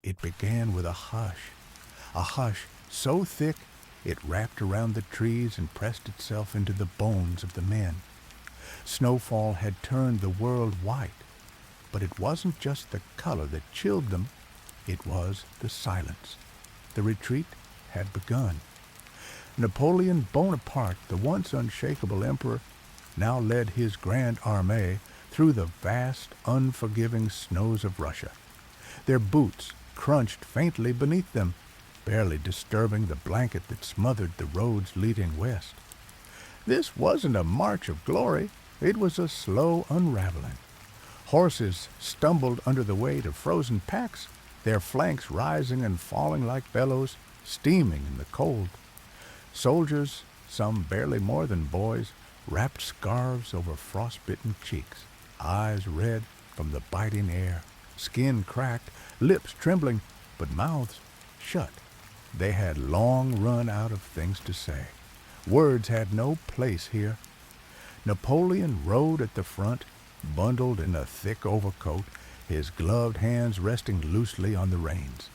It began with a hush so thick it wrapped around the trees and pressed itself into the bones of the men. Snowfall had turned the world white, but it wasn't just the color that chilled them, it was the silence. The retreat had begun. Napoleon Bonaparte, the once unshakable emperor, now led his Grande Armée through the vast, unforgiving snows of Russia. Their boots crunched faintly beneath them, barely disturbing the blanket that smothered the roads leading west. This wasn't a march of glory, it was a slow unraveling. Horses stumbled under the weight of frozen packs, their flanks rising and falling like bellows, steaming in the cold. Soldiers, some barely more than boys, wrapped scarves over frostbitten cheeks, eyes red from the biting air, skin cracked, lips trembling, but mouths shut. They had long run out of things to say. Words had no place here. Napoleon rode at the front, bundled in a thick overcoat, his gloved hands resting loosely on the reins.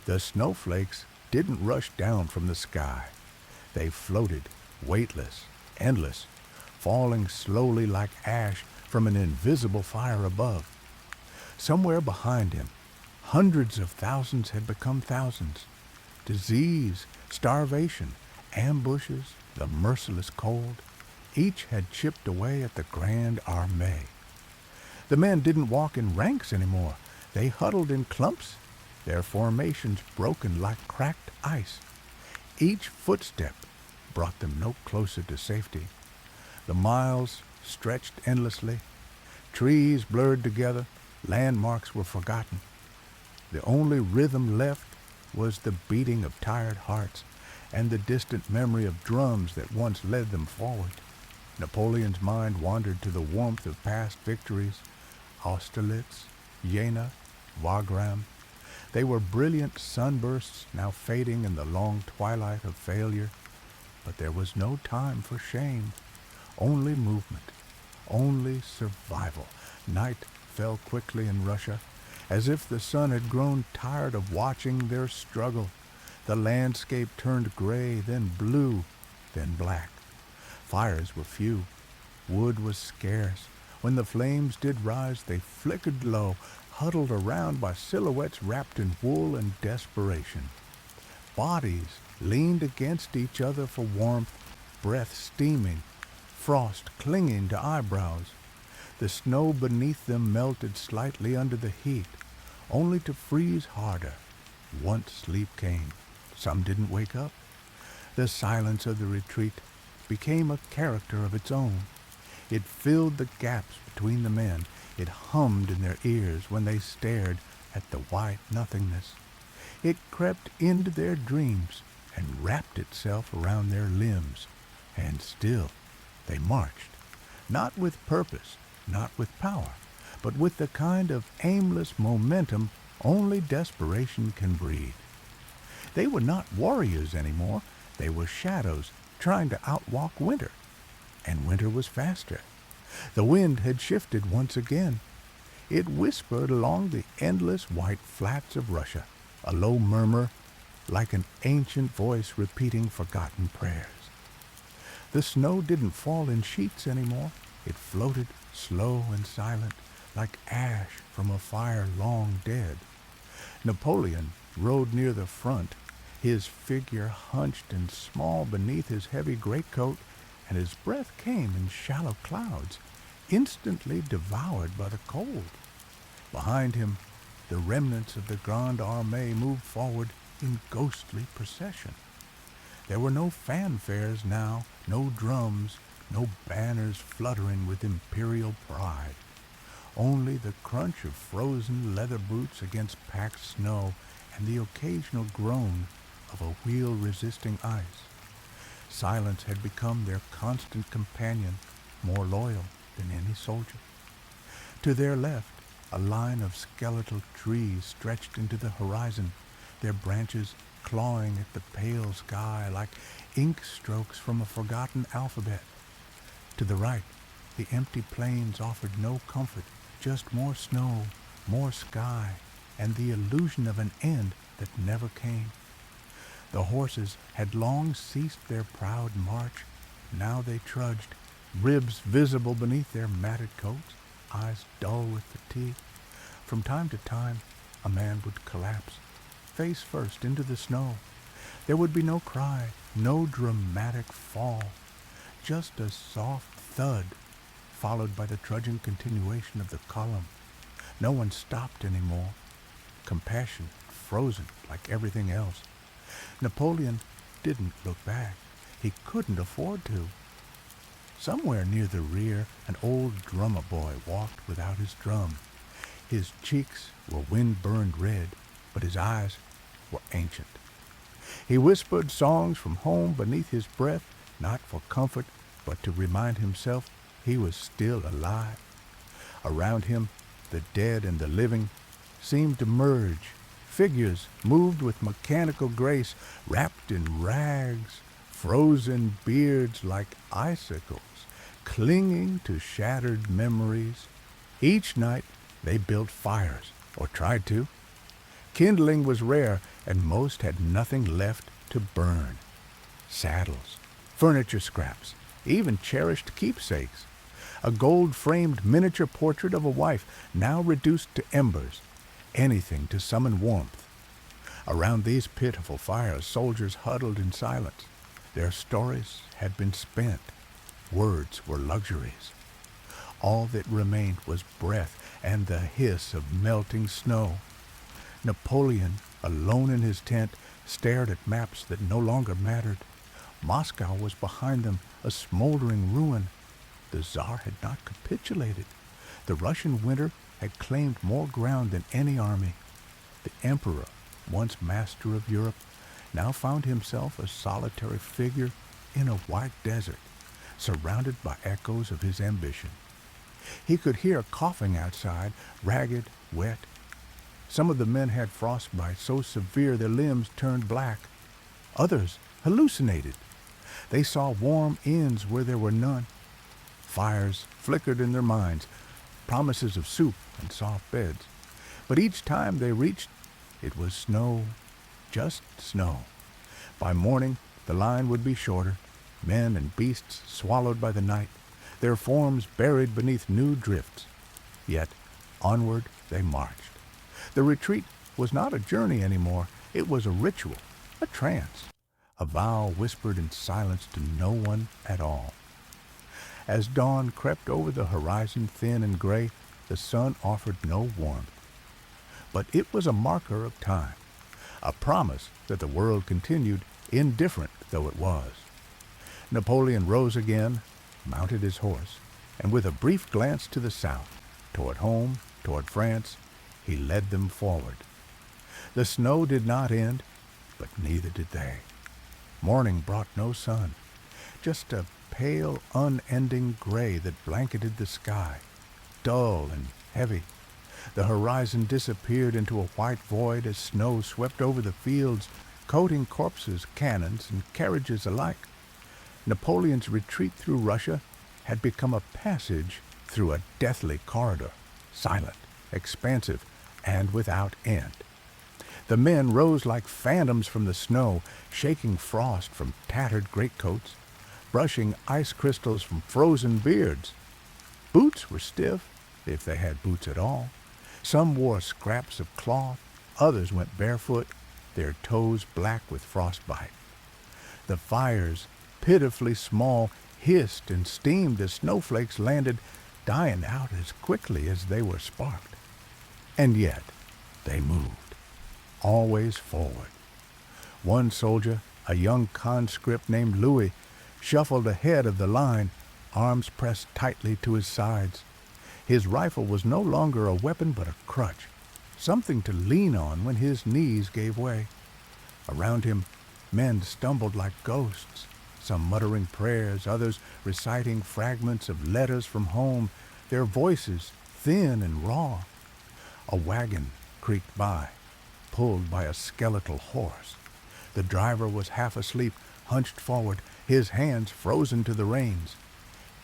The snowflakes didn't rush down from the sky. They floated, weightless, endless, falling slowly like ash from an invisible fire above. Somewhere behind him, hundreds of thousands had become thousands. Disease, starvation, ambushes, the merciless cold, each had chipped away at the Grande Armée. The men didn't walk in ranks anymore. They huddled in clumps, their formations broken like cracked ice. Each footstep brought them no closer to safety. The miles stretched endlessly. Trees blurred together. Landmarks were forgotten. The only rhythm left was the beating of tired hearts and the distant memory of drums that once led them forward. Napoleon's mind wandered to the warmth of past victories. Austerlitz, Jena, Wagram. They were brilliant sunbursts now fading in the long twilight of failure. But there was no time for shame. Only movement. Only survival. Night fell quickly in Russia, as if the sun had grown tired of watching their struggle. The landscape turned gray, then blue, then black. Fires were few. Wood was scarce. When the flames did rise, they flickered low, huddled around by silhouettes wrapped in wool and desperation. Bodies leaned against each other for warmth, breath steaming, frost clinging to eyebrows. The snow beneath them melted slightly under the heat, only to freeze harder once sleep came. Some didn't wake up. The silence of the retreat became a character of its own. It filled the gaps between the men. It hummed in their ears when they stared at the white nothingness. It crept into their dreams and wrapped itself around their limbs. And still they marched, not with purpose, not with power, but with the kind of aimless momentum only desperation can breed. They were not warriors anymore. They were shadows trying to outwalk winter. And winter was faster. The wind had shifted once again. It whispered along the endless white flats of Russia, a low murmur like an ancient voice repeating forgotten prayers. The snow didn't fall in sheets anymore. It floated slow and silent, like ash from a fire long dead. Napoleon rode near the front, his figure hunched and small beneath his heavy greatcoat, and his breath came in shallow clouds, instantly devoured by the cold. Behind him, the remnants of the Grande Armée moved forward in ghostly procession. There were no fanfares now, no drums, no banners fluttering with imperial pride. Only the crunch of frozen leather boots against packed snow and the occasional groan of a wheel resisting ice. Silence had become their constant companion, more loyal than any soldier. To their left, a line of skeletal trees stretched into the horizon, their branches clawing at the pale sky like ink strokes from a forgotten alphabet. To the right, the empty plains offered no comfort, just more snow, more sky, and the illusion of an end that never came. The horses had long ceased their proud march. Now they trudged, ribs visible beneath their matted coats, eyes dull with fatigue. From time to time, a man would collapse, face first into the snow. There would be no cry, no dramatic fall, just a soft thud, followed by the trudging continuation of the column. No one stopped any more. Compassion frozen like everything else. Napoleon didn't look back. He couldn't afford to. Somewhere near the rear, an old drummer boy walked without his drum. His cheeks were wind-burned red, but his eyes were ancient. He whispered songs from home beneath his breath, not for comfort, but to remind himself he was still alive. Around him, the dead and the living seemed to merge. Figures moved with mechanical grace, wrapped in rags, frozen beards like icicles, clinging to shattered memories. Each night they built fires, or tried to. Kindling was rare, and most had nothing left to burn. Saddles, furniture scraps, even cherished keepsakes. A gold-framed miniature portrait of a wife, now reduced to embers. Anything to summon warmth. Around these pitiful fires, soldiers huddled in silence. Their stories had been spent. Words were luxuries. All that remained was breath and the hiss of melting snow. Napoleon, alone in his tent, stared at maps that no longer mattered. Moscow was behind them, a smoldering ruin. The Tsar had not capitulated. The Russian winter had claimed more ground than any army. The Emperor, once master of Europe, now found himself a solitary figure in a white desert, surrounded by echoes of his ambition. He could hear coughing outside, ragged, wet. Some of the men had frostbite so severe their limbs turned black. Others hallucinated. They saw warm inns where there were none. Fires flickered in their minds, promises of soup and soft beds. But each time they reached, it was snow, just snow. By morning, the line would be shorter, men and beasts swallowed by the night, their forms buried beneath new drifts. Yet onward they marched. The retreat was not a journey anymore. It was a ritual, a trance, a vow whispered in silence to no one at all. As dawn crept over the horizon thin and gray, the sun offered no warmth. But it was a marker of time, a promise that the world continued, indifferent though it was. Napoleon rose again, mounted his horse, and with a brief glance to the south, toward home, toward France, he led them forward. The snow did not end, but neither did they. Morning brought no sun, just a pale, unending gray that blanketed the sky, dull and heavy. The horizon disappeared into a white void as snow swept over the fields, coating corpses, cannons, and carriages alike. Napoleon's retreat through Russia had become a passage through a deathly corridor, silent, expansive, and without end. The men rose like phantoms from the snow, shaking frost from tattered greatcoats, brushing ice crystals from frozen beards. Boots were stiff, if they had boots at all. Some wore scraps of cloth, others went barefoot, their toes black with frostbite. The fires, pitifully small, hissed and steamed as snowflakes landed, dying out as quickly as they were sparked. And yet they moved, always forward. One soldier, a young conscript named Louis, shuffled ahead of the line, arms pressed tightly to his sides. His rifle was no longer a weapon but a crutch, something to lean on when his knees gave way. Around him, men stumbled like ghosts, some muttering prayers, others reciting fragments of letters from home, their voices thin and raw. A wagon creaked by, pulled by a skeletal horse. The driver was half asleep, hunched forward, his hands frozen to the reins.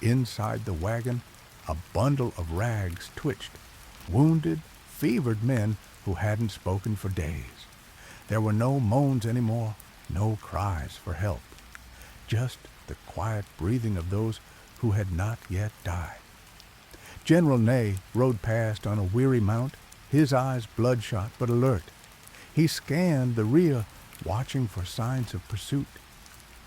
Inside the wagon, a bundle of rags twitched, wounded, fevered men who hadn't spoken for days. There were no moans anymore, no cries for help, just the quiet breathing of those who had not yet died. General Ney rode past on a weary mount, his eyes bloodshot but alert. He scanned the rear, watching for signs of pursuit.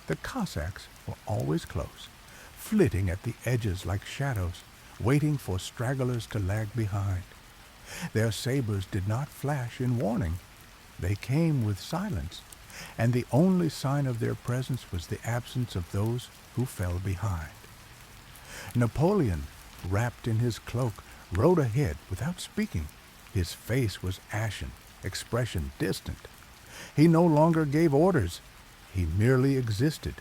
The Cossacks were always close, flitting at the edges like shadows, waiting for stragglers to lag behind. Their sabers did not flash in warning. They came with silence, and the only sign of their presence was the absence of those who fell behind. Napoleon, wrapped in his cloak, rode ahead without speaking. His face was ashen, expression distant. He no longer gave orders. He merely existed,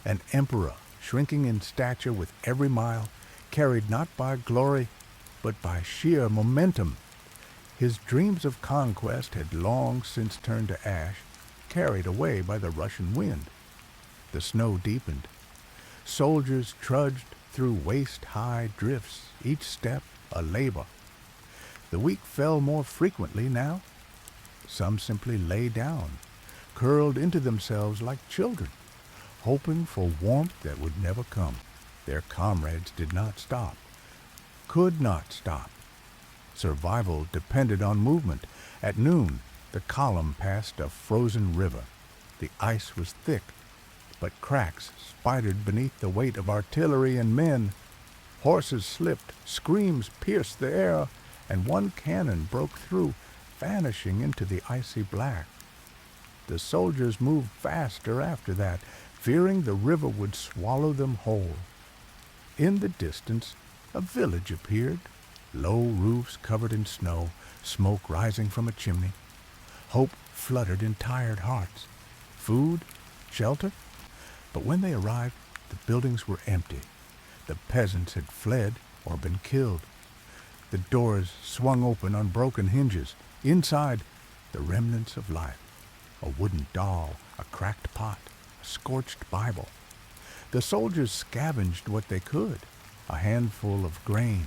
an emperor shrinking in stature with every mile, carried not by glory, but by sheer momentum. His dreams of conquest had long since turned to ash, carried away by the Russian wind. The snow deepened. Soldiers trudged through waist-high drifts, each step a labor. The weak fell more frequently now. Some simply lay down, curled into themselves like children, hoping for warmth that would never come. Their comrades did not stop, could not stop. Survival depended on movement. At noon, the column passed a frozen river. The ice was thick, but cracks spidered beneath the weight of artillery and men. Horses slipped, screams pierced the air, and one cannon broke through, vanishing into the icy black. The soldiers moved faster after that, fearing the river would swallow them whole. In the distance, a village appeared, low roofs covered in snow, smoke rising from a chimney. Hope fluttered in tired hearts. Food, shelter? But when they arrived, the buildings were empty. The peasants had fled or been killed. The doors swung open on broken hinges. Inside, the remnants of life. A wooden doll, a cracked pot, a scorched Bible. The soldiers scavenged what they could. A handful of grain,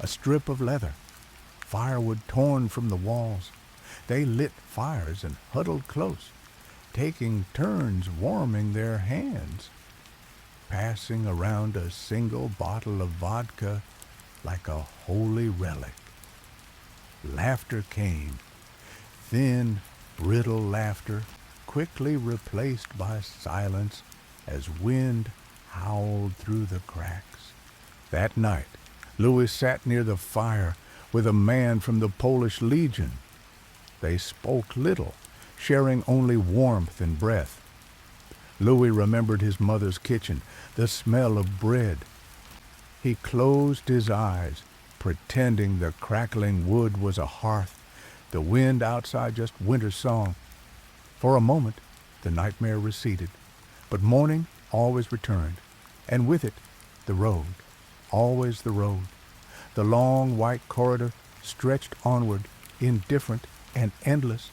a strip of leather, firewood torn from the walls. They lit fires and huddled close, taking turns warming their hands, passing around a single bottle of vodka like a holy relic. Laughter came, thin, brittle laughter, quickly replaced by silence as wind howled through the cracks. That night, Louis sat near the fire with a man from the Polish Legion. They spoke little, sharing only warmth and breath. Louis remembered his mother's kitchen, the smell of bread. He closed his eyes, pretending the crackling wood was a hearth, the wind outside just winter's song. For a moment, the nightmare receded, but morning always returned, and with it, the road, always the road. The long white corridor stretched onward, indifferent and endless,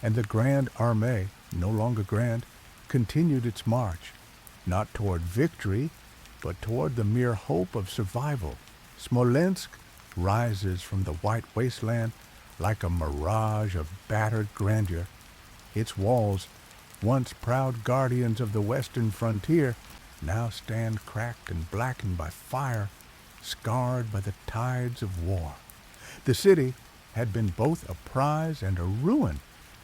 and the Grande Armée, no longer grand, continued its march, not toward victory, but toward the mere hope of survival. Smolensk rises from the white wasteland like a mirage of battered grandeur. Its walls, once proud guardians of the western frontier, now stand cracked and blackened by fire, scarred by the tides of war. The city had been both a prize and a ruin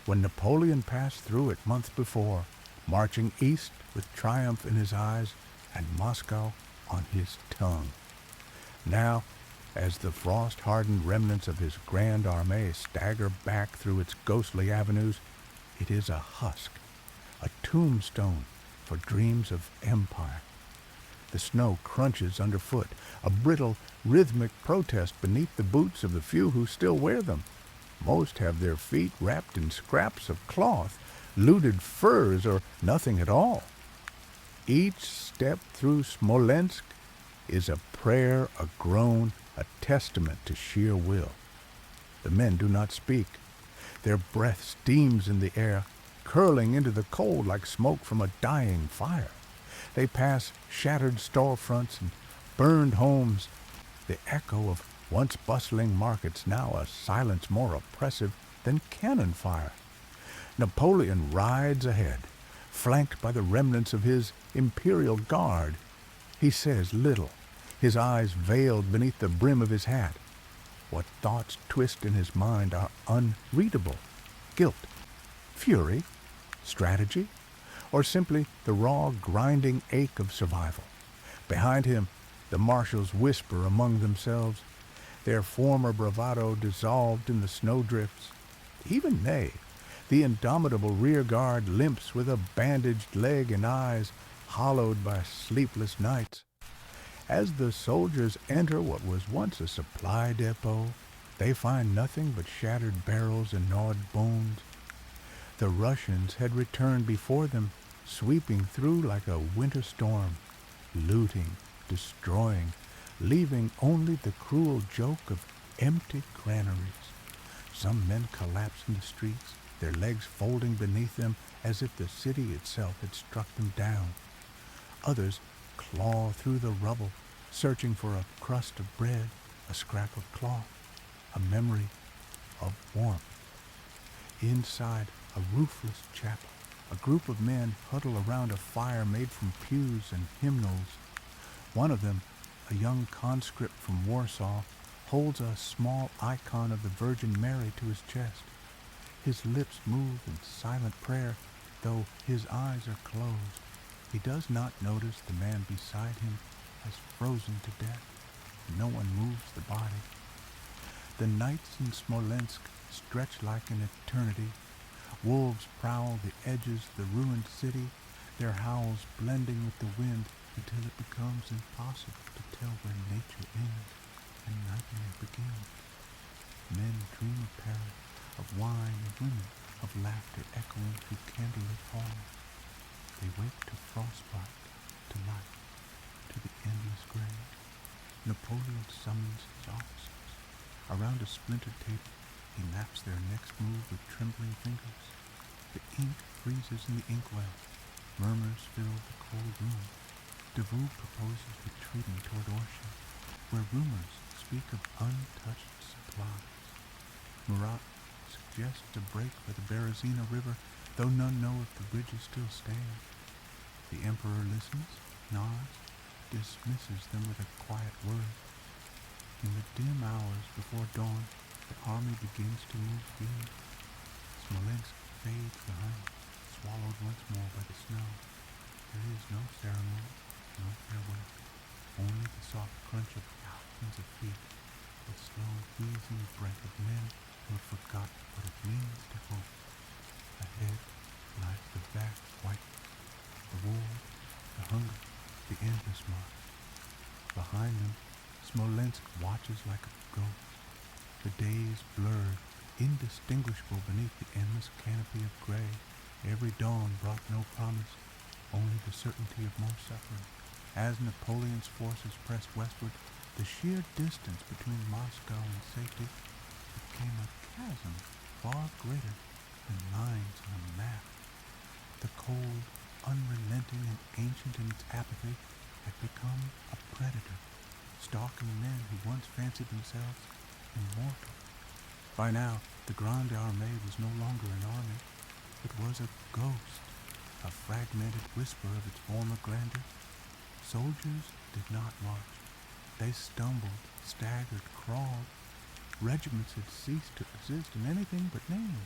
when Napoleon passed through it months before, marching east with triumph in his eyes and Moscow on his tongue. Now, as the frost-hardened remnants of his Grande Armée stagger back through its ghostly avenues, it is a husk, a tombstone for dreams of empire. The snow crunches underfoot, a brittle, rhythmic protest beneath the boots of the few who still wear them. Most have their feet wrapped in scraps of cloth, looted furs, or nothing at all. Each step through Smolensk is a prayer, a groan, a testament to sheer will. The men do not speak. Their breath steams in the air, curling into the cold like smoke from a dying fire. They pass shattered storefronts and burned homes, the echo of once bustling markets, now a silence more oppressive than cannon fire. Napoleon rides ahead, flanked by the remnants of his imperial guard. He says little, his eyes veiled beneath the brim of his hat. What thoughts twist in his mind are unreadable. Guilt, fury, strategy, or simply the raw, grinding ache of survival. Behind him, the marshals whisper among themselves, their former bravado dissolved in the snowdrifts. Even Ney, the indomitable rear guard, limps with a bandaged leg and eyes hollowed by sleepless nights. As the soldiers enter what was once a supply depot, they find nothing but shattered barrels and gnawed bones. The Russians had returned before them, sweeping through like a winter storm, looting, destroying, leaving only the cruel joke of empty granaries. Some men collapse in the streets, their legs folding beneath them as if the city itself had struck them down. Others claw through the rubble, searching for a crust of bread, a scrap of cloth, a memory of warmth. Inside a roofless chapel, a group of men huddle around a fire made from pews and hymnals. One of them, a young conscript from Warsaw, holds a small icon of the Virgin Mary to his chest. His lips move in silent prayer, though his eyes are closed. He does not notice the man beside him has frozen to death. No one moves the body. The nights in Smolensk stretch like an eternity. Wolves prowl the edges of the ruined city, their howls blending with the wind until it becomes impossible to tell where nature ends and nightmare begins. Men dream of Paris, of wine and women, of laughter echoing through candlelit halls. They wake to frostbite, to life, to the endless grave. Napoleon summons his officers. Around a splintered table, he maps their next move with trembling fingers. The ink freezes in the inkwell. Murmurs fill the cold room. Davout proposes retreating toward Orsha, where rumors speak of untouched supplies. Murat suggests a break for the Berezina River, though none know if the bridges still stand. The emperor listens, nods, dismisses them with a quiet word. In the dim hours before dawn, the army begins to move again. Smolensk fades behind, swallowed once more by the snow. There is no ceremony, no farewell, only the soft crunch of thousands of feet, the slow wheezing breath of men who have forgotten what it means to hope. Ahead lies the vast whiteness, the war, the hunger, the endless march. Behind them, Smolensk watches like a ghost. The days blurred, indistinguishable beneath the endless canopy of gray. Every dawn brought no promise, only the certainty of more suffering. As Napoleon's forces pressed westward, the sheer distance between Moscow and safety became a chasm far greater than lines on a map. The cold, unrelenting, and ancient in its apathy had become a predator, stalking men who once fancied themselves immortal. By now, the Grande Armée was no longer an army. It was a ghost, a fragmented whisper of its former grandeur. Soldiers did not march. They stumbled, staggered, crawled. Regiments had ceased to exist in anything but name.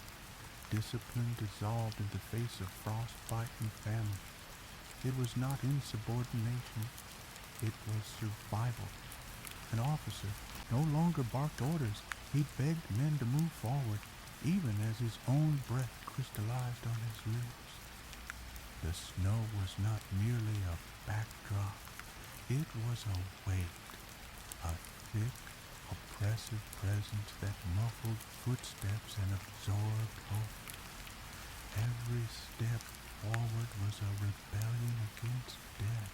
Discipline dissolved in the face of frostbite and famine. It was not insubordination. It was survival. An officer no longer barked orders. He begged men to move forward, even as his own breath crystallized on his lips. The snow was not merely a backdrop. It was a weight, a thick, oppressive presence that muffled footsteps and absorbed hope. Every step forward was a rebellion against death.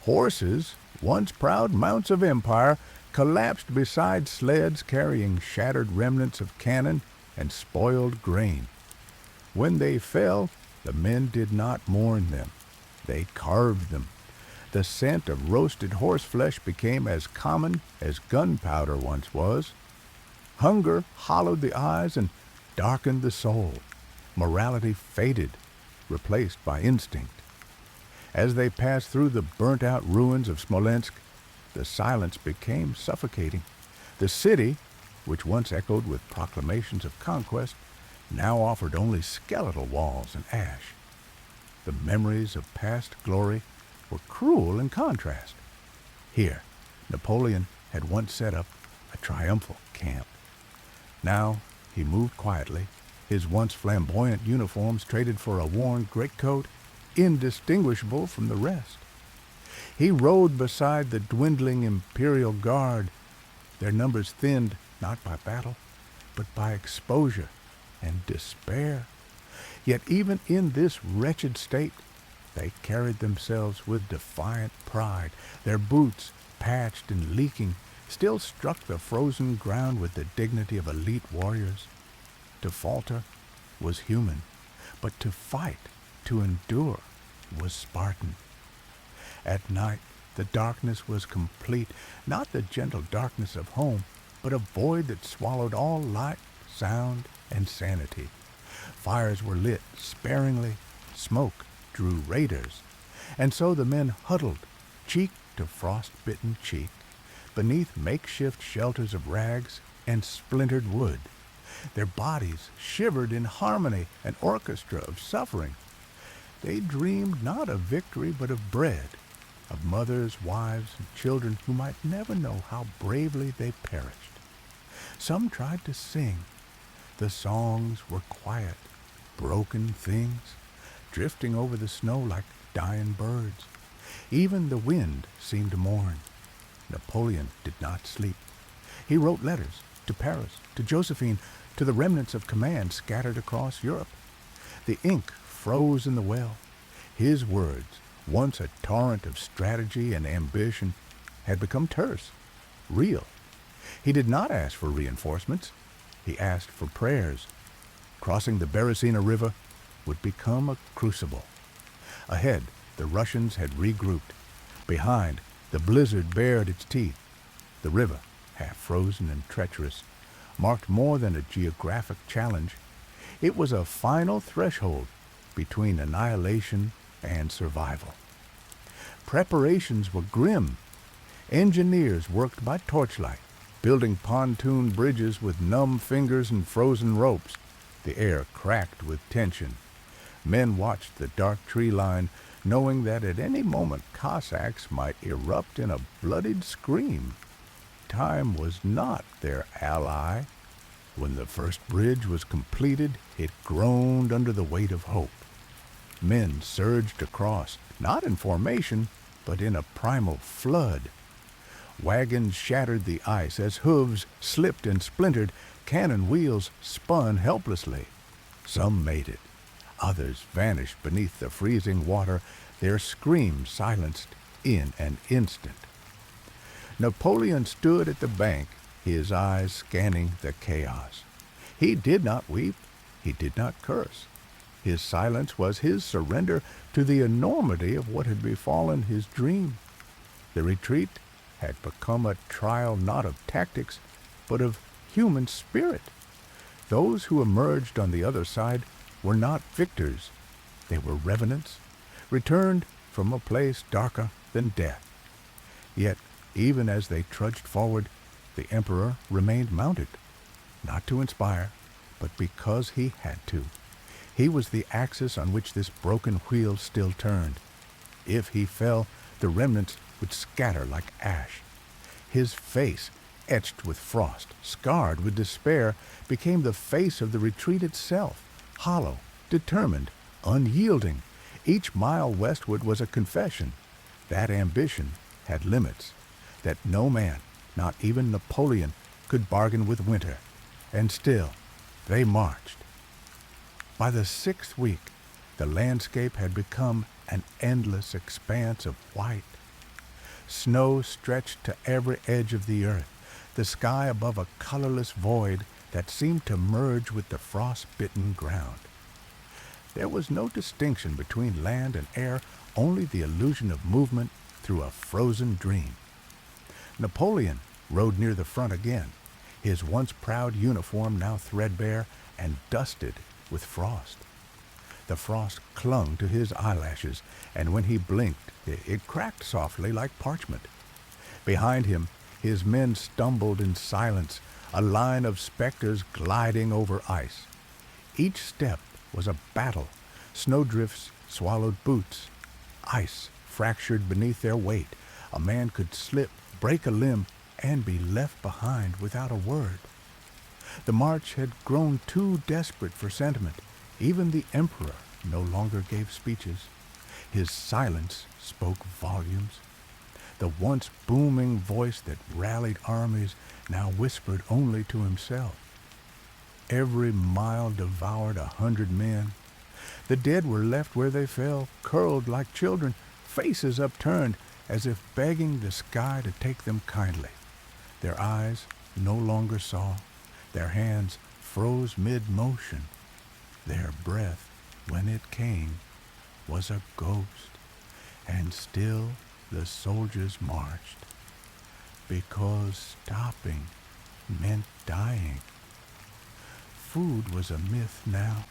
Horses, once proud mounts of empire, collapsed beside sleds carrying shattered remnants of cannon and spoiled grain. When they fell, the men did not mourn them. They carved them. The scent of roasted horseflesh became as common as gunpowder once was. Hunger hollowed the eyes and darkened the soul. Morality faded, replaced by instinct. As they passed through the burnt-out ruins of Smolensk, the silence became suffocating. The city, which once echoed with proclamations of conquest, now offered only skeletal walls and ash. The memories of past glory were cruel in contrast. Here, Napoleon had once set up a triumphal camp. Now he moved quietly, his once flamboyant uniforms traded for a worn greatcoat, indistinguishable from the rest. He rode beside the dwindling Imperial Guard, their numbers thinned not by battle, but by exposure and despair. Yet even in this wretched state, they carried themselves with defiant pride. Their boots, patched and leaking, still struck the frozen ground with the dignity of elite warriors. To falter was human, but to fight, to endure, was Spartan. At night, the darkness was complete, not the gentle darkness of home, but a void that swallowed all light, sound, and sanity. Fires were lit sparingly, smoke drew raiders, and so the men huddled, cheek to frost-bitten cheek, beneath makeshift shelters of rags and splintered wood. Their bodies shivered in harmony, an orchestra of suffering. They dreamed not of victory, but of bread, of mothers, wives, and children who might never know how bravely they perished. Some tried to sing. The songs were quiet, broken things, drifting over the snow like dying birds. Even the wind seemed to mourn. Napoleon did not sleep. He wrote letters to Paris, to Josephine, to the remnants of command scattered across Europe. The ink froze in the well. His words, once a torrent of strategy and ambition, had become terse, real. He did not ask for reinforcements. He asked for prayers. Crossing the Beresina River would become a crucible. Ahead, the Russians had regrouped. Behind, the blizzard bared its teeth. The river, half frozen and treacherous, marked more than a geographic challenge. It was a final threshold between annihilation and survival. Preparations were grim. Engineers worked by torchlight, building pontoon bridges with numb fingers and frozen ropes. The air cracked with tension. Men watched the dark tree line, knowing that at any moment Cossacks might erupt in a bloodied scream. Time was not their ally. When the first bridge was completed, it groaned under the weight of hope. Men surged across, not in formation, but in a primal flood. Wagons shattered the ice as hooves slipped and splintered, cannon wheels spun helplessly. Some made it. Others vanished beneath the freezing water, their screams silenced in an instant. Napoleon stood at the bank, his eyes scanning the chaos. He did not weep, he did not curse. His silence was his surrender to the enormity of what had befallen his dream. The retreat had become a trial not of tactics, but of human spirit. Those who emerged on the other side were not victors. They were revenants, returned from a place darker than death. Yet, even as they trudged forward, the emperor remained mounted, not to inspire, but because he had to. He was the axis on which this broken wheel still turned. If he fell, the remnants would scatter like ash. His face, etched with frost, scarred with despair, became the face of the retreat itself, hollow, determined, unyielding. Each mile westward was a confession. That ambition had limits, that no man, not even Napoleon, could bargain with winter. And still, they marched. By the 6th week, the landscape had become an endless expanse of white. Snow stretched to every edge of the earth, the sky above a colorless void that seemed to merge with the frost-bitten ground. There was no distinction between land and air, only the illusion of movement through a frozen dream. Napoleon rode near the front again. his once proud uniform now threadbare and dusted with frost. The frost clung to his eyelashes, and when he blinked, it cracked softly like parchment. Behind him, his men stumbled in silence, a line of specters gliding over ice. Each step was a battle. Snowdrifts swallowed boots. Ice fractured beneath their weight. A man could slip, break a limb, and be left behind without a word. The march had grown too desperate for sentiment. Even the emperor no longer gave speeches. His silence spoke volumes. The once booming voice that rallied armies now whispered only to himself. Every mile devoured 100 men. The dead were left where they fell, curled like children, faces upturned, as if begging the sky to take them kindly. Their eyes no longer saw. Their hands froze mid-motion. Their breath, when it came, was a ghost, and still the soldiers marched, because stopping meant dying. Food was a myth now.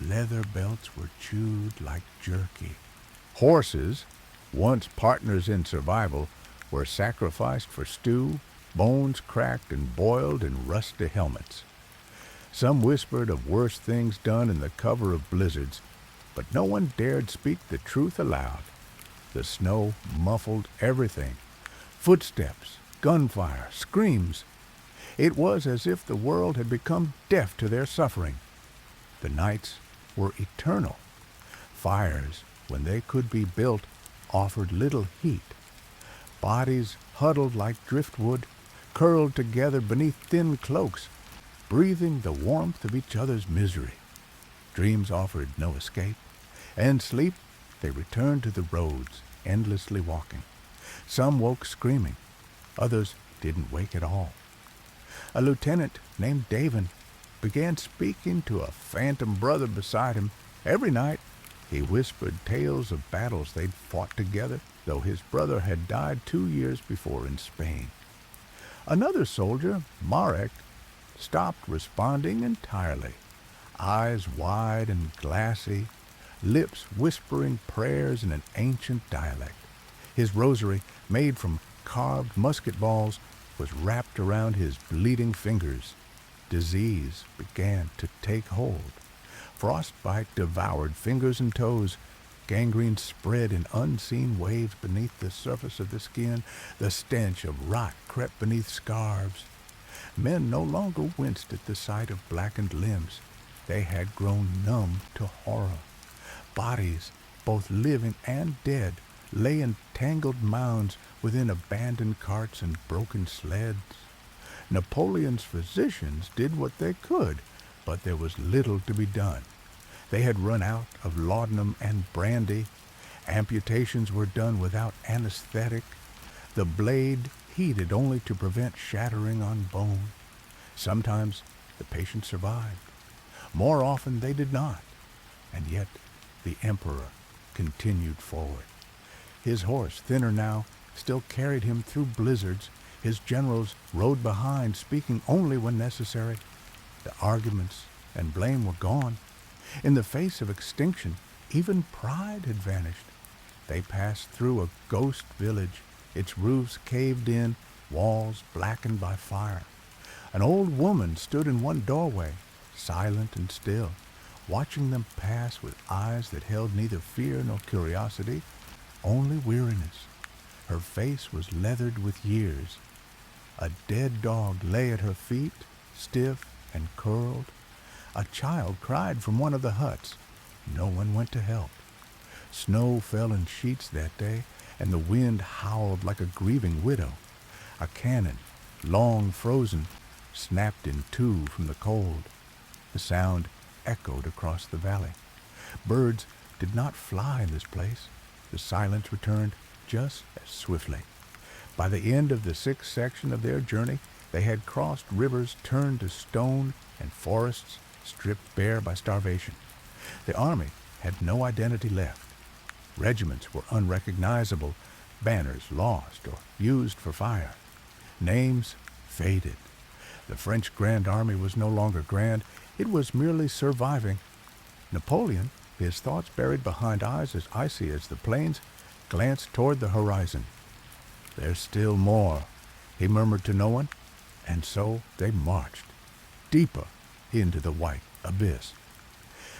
Leather belts were chewed like jerky. Horses, once partners in survival, were sacrificed for stew, bones cracked and boiled in rusty helmets. Some whispered of worse things done in the cover of blizzards, but no one dared speak the truth aloud. The snow muffled everything. Footsteps, gunfire, screams. It was as if the world had become deaf to their suffering. The nights were eternal. Fires, when they could be built, offered little heat. Bodies huddled like driftwood, curled together beneath thin cloaks, breathing the warmth of each other's misery. Dreams offered no escape. In sleep, they returned to the roads, endlessly walking. Some woke screaming. Others didn't wake at all. A lieutenant named Davin began speaking to a phantom brother beside him. Every night, he whispered tales of battles they'd fought together, though his brother had died 2 years before in Spain. Another soldier, Marek, stopped responding entirely, eyes wide and glassy, lips whispering prayers in an ancient dialect. His rosary, made from carved musket balls, was wrapped around his bleeding fingers. Disease began to take hold. Frostbite devoured fingers and toes. Gangrene spread in unseen waves beneath the surface of the skin. The stench of rot crept beneath scarves. Men no longer winced at the sight of blackened limbs. They had grown numb to horror. Bodies, both living and dead, lay in tangled mounds within abandoned carts and broken sleds. Napoleon's physicians did what they could, but there was little to be done. They had run out of laudanum and brandy. Amputations were done without anesthetic. The blade heated only to prevent shattering on bone. Sometimes the patient survived. More often they did not. And yet the emperor continued forward. His horse, thinner now, still carried him through blizzards. His generals rode behind, speaking only when necessary. The arguments and blame were gone. In the face of extinction, even pride had vanished. They passed through a ghost village, its roofs caved in, walls blackened by fire. An old woman stood in one doorway, silent and still, watching them pass with eyes that held neither fear nor curiosity, only weariness. Her face was leathered with years. A dead dog lay at her feet, stiff and curled. A child cried from one of the huts. No one went to help. Snow fell in sheets that day, and the wind howled like a grieving widow. A cannon, long frozen, snapped in two from the cold. The sound echoed across the valley. Birds did not fly in this place. The silence returned just as swiftly. By the end of the 6th section of their journey, they had crossed rivers turned to stone and forests stripped bare by starvation. The army had no identity left. Regiments were unrecognizable, banners lost or used for fire. Names faded. The French Grand Army was no longer grand, it was merely surviving. Napoleon, his thoughts buried behind eyes as icy as the plains, glanced toward the horizon. "There's still more," he murmured to no one, and so they marched, deeper into the white abyss.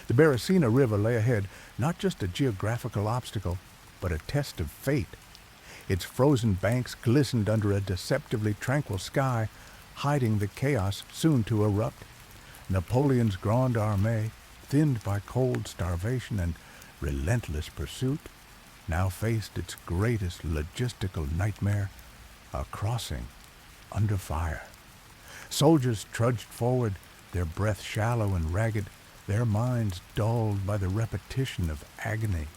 The Beresina River lay ahead, not just a geographical obstacle, but a test of fate. Its frozen banks glistened under a deceptively tranquil sky, hiding the chaos soon to erupt. Napoleon's Grande Armée, thinned by cold starvation and relentless pursuit, now faced its greatest logistical nightmare, a crossing under fire. Soldiers trudged forward, their breath shallow and ragged, their minds dulled by the repetition of agony.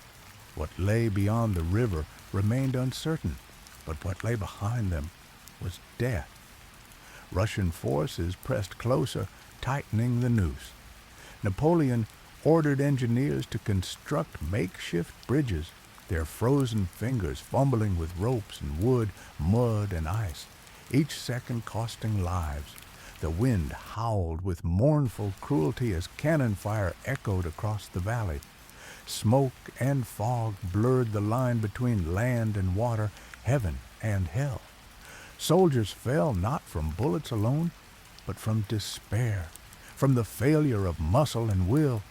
What lay beyond the river remained uncertain, but what lay behind them was death. Russian forces pressed closer, tightening the noose. Napoleon ordered engineers to construct makeshift bridges, their frozen fingers fumbling with ropes and wood, mud and ice, each second costing lives. The wind howled with mournful cruelty as cannon fire echoed across the valley. Smoke and fog blurred the line between land and water, heaven and hell. Soldiers fell not from bullets alone, but from despair, from the failure of muscle and will.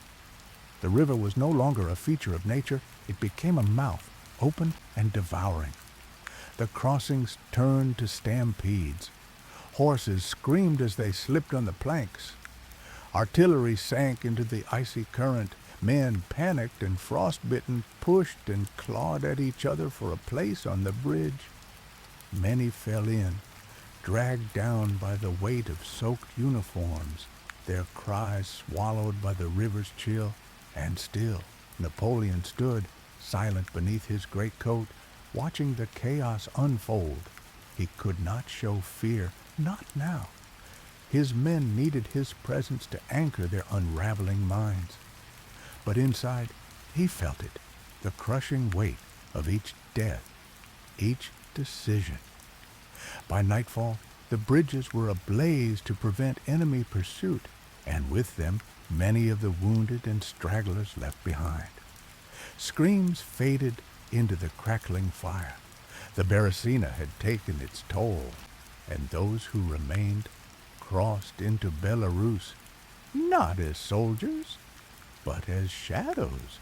The river was no longer a feature of nature, it became a mouth, open and devouring. The crossings turned to stampedes. Horses screamed as they slipped on the planks. Artillery sank into the icy current. Men, panicked and frostbitten, pushed and clawed at each other for a place on the bridge. Many fell in, dragged down by the weight of soaked uniforms, their cries swallowed by the river's chill. And still Napoleon stood, silent beneath his greatcoat, watching the chaos unfold. He could not show fear, not now. His men needed his presence to anchor their unraveling minds. But inside, he felt it, the crushing weight of each death, each decision. By nightfall, the bridges were ablaze to prevent enemy pursuit, and with them many of the wounded and stragglers left behind. Screams faded into the crackling fire. The Beresina had taken its toll, and those who remained crossed into Belarus, not as soldiers, but as shadows.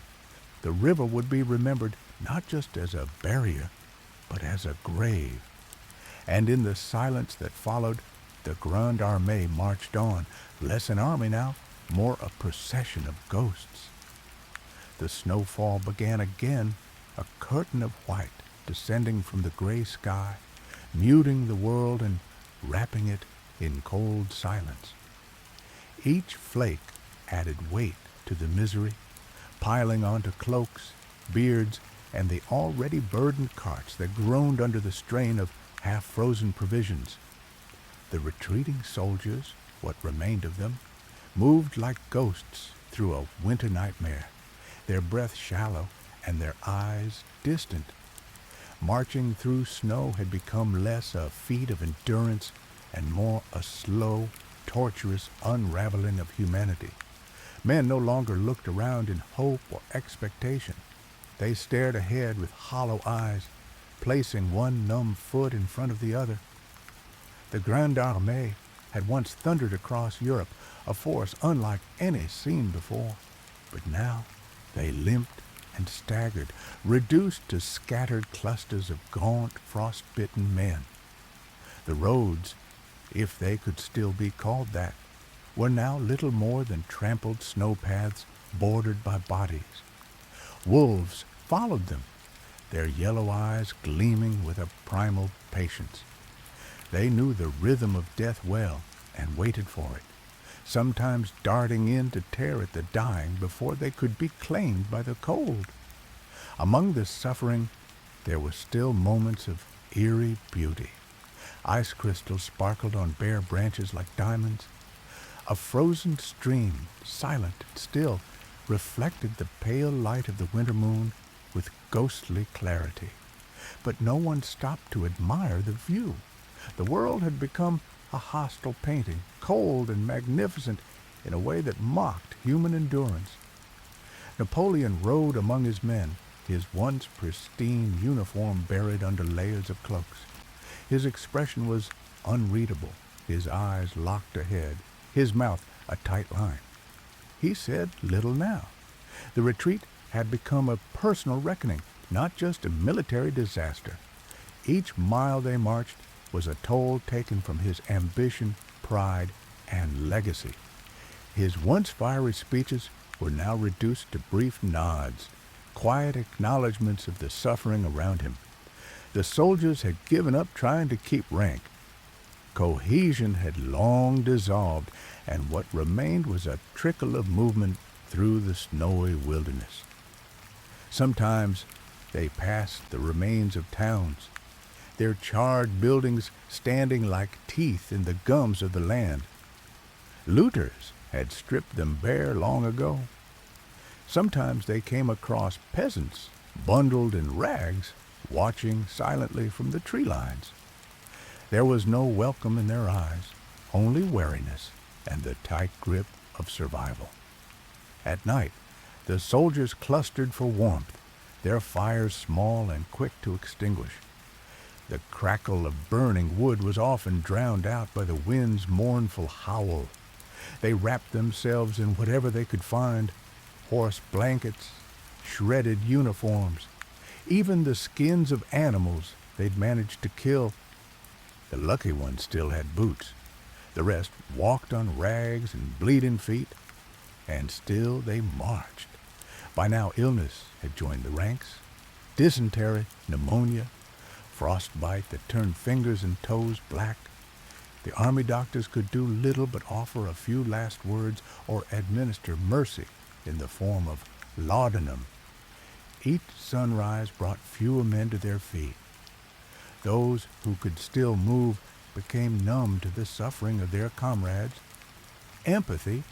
The river would be remembered not just as a barrier, but as a grave. And in the silence that followed, the Grande Armée marched on, less an army now, more a procession of ghosts. The snowfall began again, a curtain of white descending from the gray sky, muting the world and wrapping it in cold silence. Each flake added weight to the misery, piling onto cloaks, beards, and the already burdened carts that groaned under the strain of half-frozen provisions. The retreating soldiers, what remained of them, moved like ghosts through a winter nightmare, their breath shallow and their eyes distant. Marching through snow had become less a feat of endurance and more a slow, torturous unraveling of humanity. Men no longer looked around in hope or expectation. They stared ahead with hollow eyes, placing one numb foot in front of the other. The Grande Armée had once thundered across Europe, a force unlike any seen before, but now they limped and staggered, reduced to scattered clusters of gaunt, frost-bitten men. The roads, if they could still be called that, were now little more than trampled snowpaths bordered by bodies. Wolves followed them, their yellow eyes gleaming with a primal patience. They knew the rhythm of death well and waited for it, sometimes darting in to tear at the dying before they could be claimed by the cold. Among this suffering, there were still moments of eerie beauty. Ice crystals sparkled on bare branches like diamonds. A frozen stream, silent and still, reflected the pale light of the winter moon with ghostly clarity. But no one stopped to admire the view. The world had become a hostile painting, cold and magnificent in a way that mocked human endurance. Napoleon rode among his men, his once pristine uniform buried under layers of cloaks. His expression was unreadable, his eyes locked ahead, his mouth a tight line. He said little now. The retreat had become a personal reckoning, not just a military disaster. Each mile they marched was a toll taken from his ambition, pride, and legacy. His once fiery speeches were now reduced to brief nods, quiet acknowledgments of the suffering around him. The soldiers had given up trying to keep rank. Cohesion had long dissolved, and what remained was a trickle of movement through the snowy wilderness. Sometimes they passed the remains of towns, their charred buildings standing like teeth in the gums of the land. Looters had stripped them bare long ago. Sometimes they came across peasants, bundled in rags, watching silently from the tree lines. There was no welcome in their eyes, only wariness and the tight grip of survival. At night, the soldiers clustered for warmth, their fires small and quick to extinguish. The crackle of burning wood was often drowned out by the wind's mournful howl. They wrapped themselves in whatever they could find, horse blankets, shredded uniforms, even the skins of animals they'd managed to kill. The lucky ones still had boots. The rest walked on rags and bleeding feet, and still they marched. By now illness had joined the ranks. Dysentery, pneumonia, frostbite that turned fingers and toes black. The army doctors could do little but offer a few last words or administer mercy in the form of laudanum. Each sunrise brought fewer men to their feet. Those who could still move became numb to the suffering of their comrades. Empathy,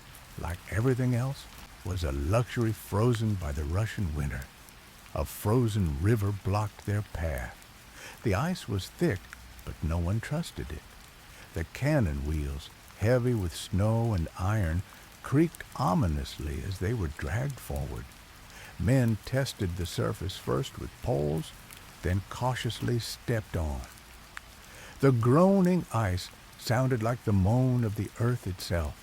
like everything else, was a luxury frozen by the Russian winter. A frozen river blocked their path. The ice was thick, but no one trusted it. The cannon wheels, heavy with snow and iron, creaked ominously as they were dragged forward. Men tested the surface first with poles, then cautiously stepped on. The groaning ice sounded like the moan of the earth itself.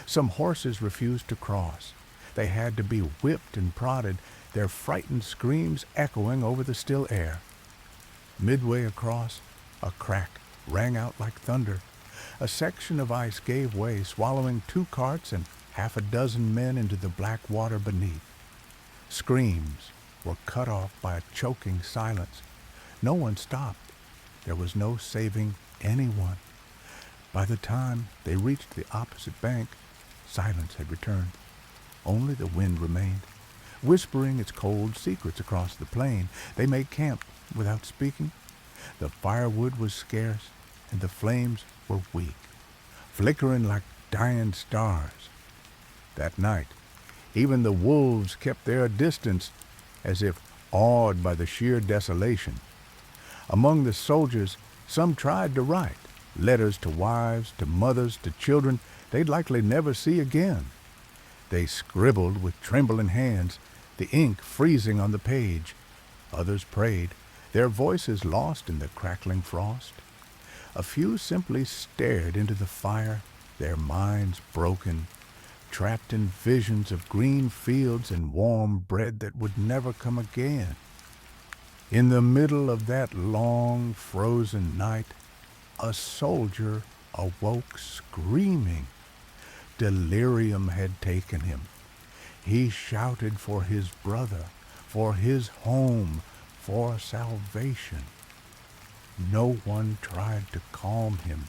Some horses refused to cross. They had to be whipped and prodded, their frightened screams echoing over the still air. Midway across, a crack rang out like thunder. A section of ice gave way, swallowing 2 carts and half a dozen men into the black water beneath. Screams were cut off by a choking silence. No one stopped. There was no saving anyone. By the time they reached the opposite bank, silence had returned. Only the wind remained, whispering its cold secrets across the plain. They made camp without speaking. The firewood was scarce, and the flames were weak, flickering like dying stars. That night, even the wolves kept their distance, as if awed by the sheer desolation. Among the soldiers, some tried to write letters to wives, to mothers, to children they'd likely never see again. They scribbled with trembling hands, the ink freezing on the page. Others prayed, their voices lost in the crackling frost. A few simply stared into the fire, their minds broken, trapped in visions of green fields and warm bread that would never come again. In the middle of that long, frozen night, a soldier awoke screaming. Delirium had taken him. He shouted for his brother, for his home, for salvation. No one tried to calm him.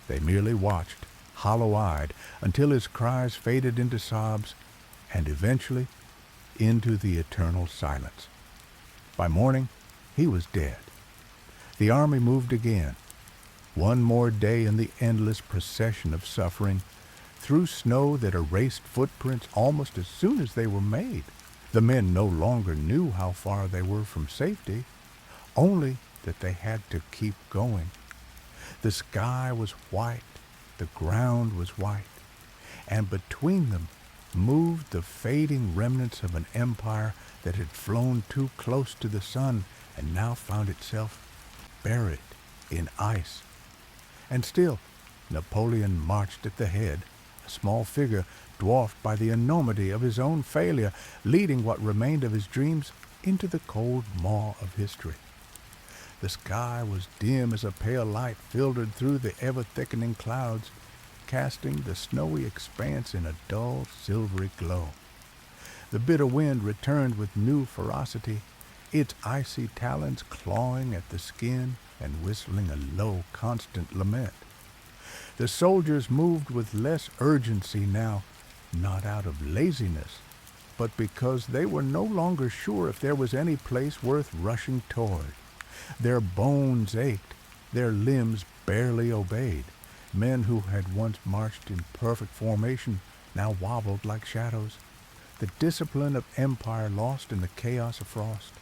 They merely watched, hollow-eyed, until his cries faded into sobs and eventually into the eternal silence. By morning, he was dead. The army moved again. One more day in the endless procession of suffering, through snow that erased footprints almost as soon as they were made. The men no longer knew how far they were from safety, only that they had to keep going. The sky was white The ground was white, and between them moved the fading remnants of an empire that had flown too close to the sun and now found itself buried in ice. And still, Napoleon marched at the head, a small figure dwarfed by the enormity of his own failure, leading what remained of his dreams into the cold maw of history. The sky was dim as a pale light filtered through the ever-thickening clouds, casting the snowy expanse in a dull, silvery glow. The bitter wind returned with new ferocity, its icy talons clawing at the skin and whistling a low, constant lament. The soldiers moved with less urgency now, not out of laziness, but because they were no longer sure if there was any place worth rushing toward. Their bones ached, their limbs barely obeyed. Men who had once marched in perfect formation now wobbled like shadows, the discipline of empire lost in the chaos of frost.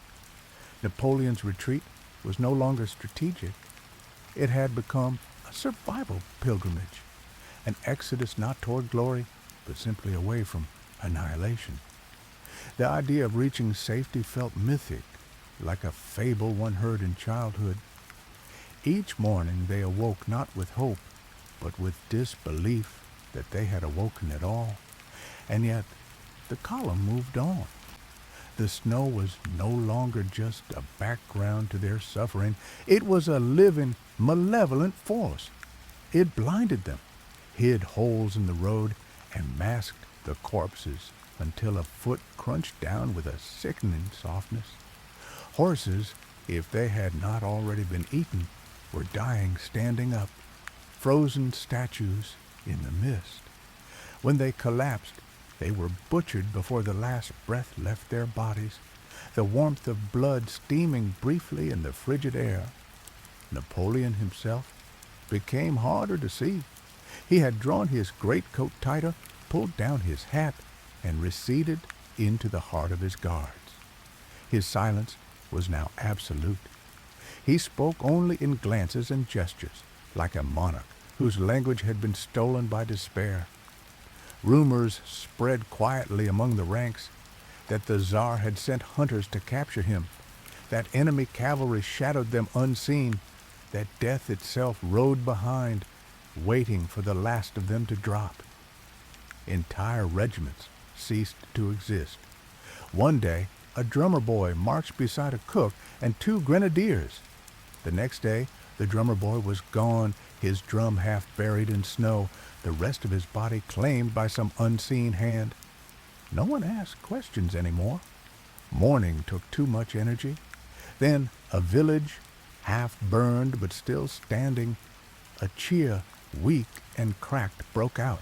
Napoleon's retreat was no longer strategic. It had become a survival pilgrimage, an exodus not toward glory, but simply away from annihilation. The idea of reaching safety felt mythic, like a fable one heard in childhood. Each morning they awoke not with hope, but with disbelief that they had awoken at all. And yet the column moved on. The snow was no longer just a background to their suffering. It was a living, malevolent force. It blinded them, hid holes in the road, and masked the corpses until a foot crunched down with a sickening softness. Horses, if they had not already been eaten, were dying standing up, frozen statues in the mist. When they collapsed, they were butchered before the last breath left their bodies, the warmth of blood steaming briefly in the frigid air. Napoleon himself became harder to see. He had drawn his greatcoat tighter, pulled down his hat, and receded into the heart of his guards. His silence was now absolute. He spoke only in glances and gestures, like a monarch whose language had been stolen by despair. Rumors spread quietly among the ranks that the Tsar had sent hunters to capture him, that enemy cavalry shadowed them unseen, that death itself rode behind, waiting for the last of them to drop. Entire regiments ceased to exist. One day, a drummer boy marched beside a cook and 2 grenadiers. The next day, the drummer boy was gone, his drum half buried in snow, the rest of his body claimed by some unseen hand. No one asked questions anymore. Mourning took too much energy. Then a village, half burned but still standing, a cheer, weak and cracked, broke out.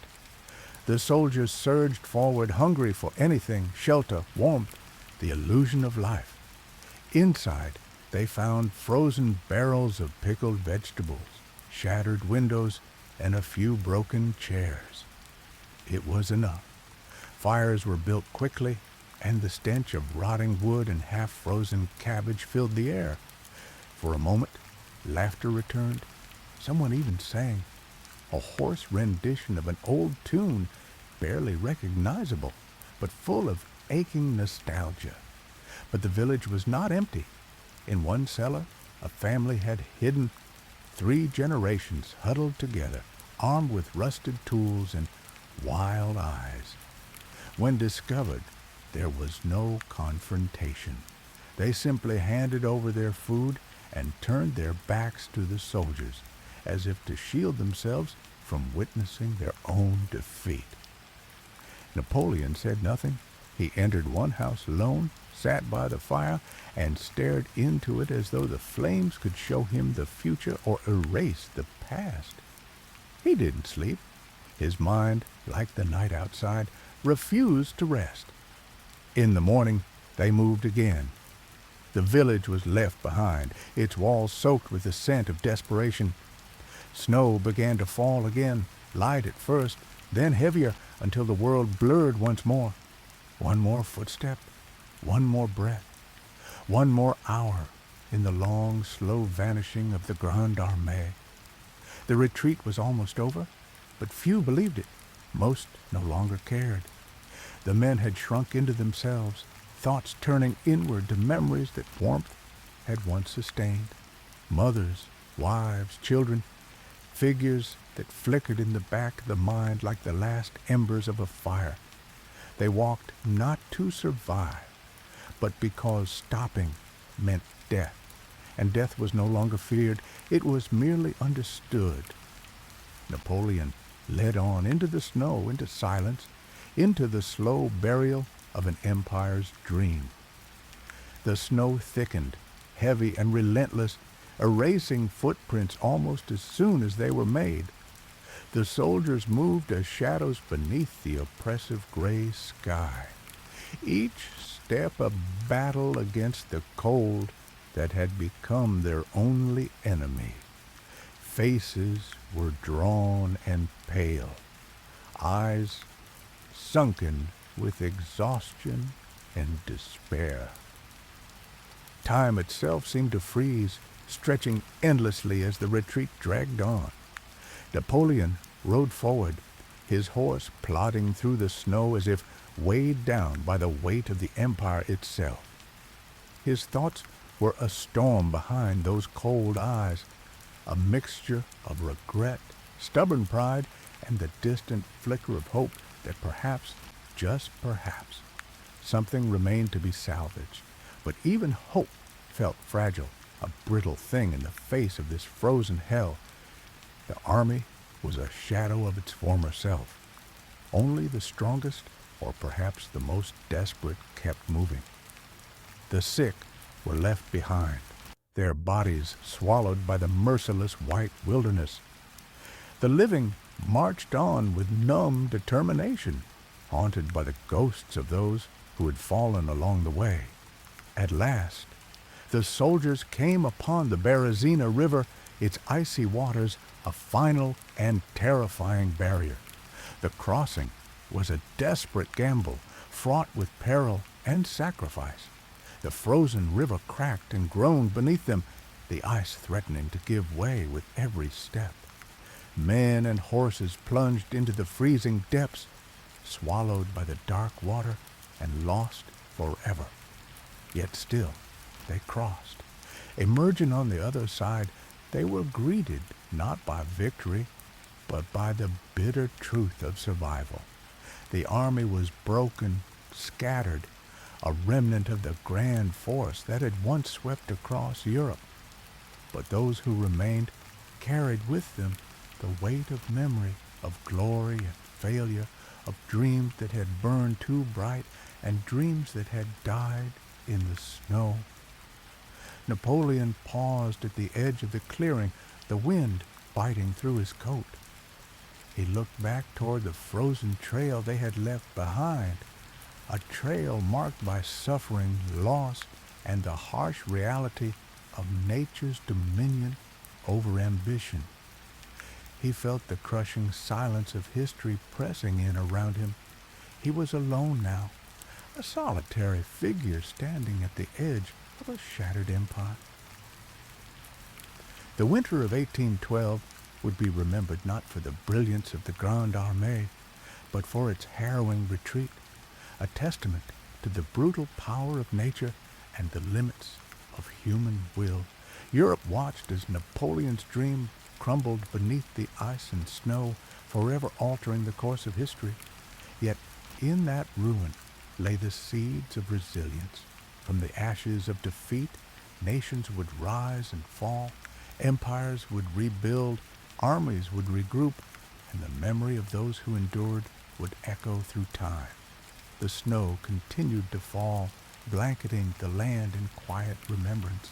The soldiers surged forward, hungry for anything, shelter, warmth, the illusion of life. Inside, they found frozen barrels of pickled vegetables, shattered windows, and a few broken chairs. It was enough. Fires were built quickly, and the stench of rotting wood and half-frozen cabbage filled the air. For a moment, laughter returned. Someone even sang, a hoarse rendition of an old tune, barely recognizable, but full of aching nostalgia. But the village was not empty. In one cellar, a family had hidden 3 generations huddled together, armed with rusted tools and wild eyes. When discovered, there was no confrontation. They simply handed over their food and turned their backs to the soldiers, as if to shield themselves from witnessing their own defeat. Napoleon said nothing. He entered one house alone, sat by the fire, and stared into it as though the flames could show him the future or erase the past. He didn't sleep. His mind, like the night outside, refused to rest. In the morning, they moved again. The village was left behind, its walls soaked with the scent of desperation. Snow began to fall again, light at first, then heavier, until the world blurred once more. One more footstep, one more breath, one more hour in the long, slow vanishing of the Grande Armée. The retreat was almost over. But few believed it. Most no longer cared. The men had shrunk into themselves, thoughts turning inward to memories that warmth had once sustained. Mothers, wives, children, figures that flickered in the back of the mind like the last embers of a fire. They walked not to survive, but because stopping meant death, and death was no longer feared, it was merely understood. Napoleon led on into the snow, into silence, into the slow burial of an empire's dream. The snow thickened, heavy and relentless, erasing footprints almost as soon as they were made. The soldiers moved as shadows beneath the oppressive gray sky, each step a battle against the cold that had become their only enemy. Faces were drawn and pale, eyes sunken with exhaustion and despair. Time itself seemed to freeze, stretching endlessly as the retreat dragged on. Napoleon rode forward, his horse plodding through the snow as if weighed down by the weight of the empire itself. His thoughts were a storm behind those cold eyes, a mixture of regret, stubborn pride, and the distant flicker of hope that perhaps, just perhaps, something remained to be salvaged. But even hope felt fragile, a brittle thing in the face of this frozen hell. The army was a shadow of its former self. Only the strongest, or perhaps the most desperate, kept moving. The sick were left behind, their bodies swallowed by the merciless white wilderness. The living marched on with numb determination, haunted by the ghosts of those who had fallen along the way. At last, the soldiers came upon the Berezina River, its icy waters a final and terrifying barrier. The crossing was a desperate gamble, fraught with peril and sacrifice. The frozen river cracked and groaned beneath them, the ice threatening to give way with every step. Men and horses plunged into the freezing depths, swallowed by the dark water and lost forever. Yet still they crossed. Emerging on the other side, they were greeted not by victory, but by the bitter truth of survival. The army was broken, scattered, a remnant of the grand force that had once swept across Europe. But those who remained carried with them the weight of memory, of glory and failure, of dreams that had burned too bright and dreams that had died in the snow. Napoleon paused at the edge of the clearing, the wind biting through his coat. He looked back toward the frozen trail they had left behind, a trail marked by suffering, loss, and the harsh reality of nature's dominion over ambition. He felt the crushing silence of history pressing in around him. He was alone now, a solitary figure standing at the edge of a shattered empire. The winter of 1812 would be remembered not for the brilliance of the Grande Armée, but for its harrowing retreat, a testament to the brutal power of nature and the limits of human will. Europe watched as Napoleon's dream crumbled beneath the ice and snow, forever altering the course of history. Yet in that ruin lay the seeds of resilience. From the ashes of defeat, nations would rise and fall, empires would rebuild, armies would regroup, and the memory of those who endured would echo through time. The snow continued to fall, blanketing the land in quiet remembrance.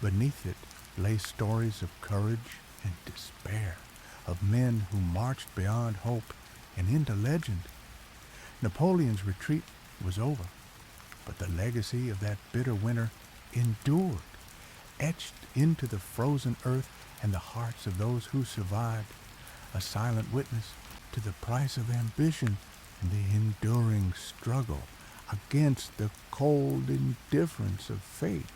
Beneath it lay stories of courage and despair, of men who marched beyond hope and into legend. Napoleon's retreat was over, but the legacy of that bitter winter endured, etched into the frozen earth and the hearts of those who survived, a silent witness to the price of ambition and the enduring struggle against the cold indifference of fate.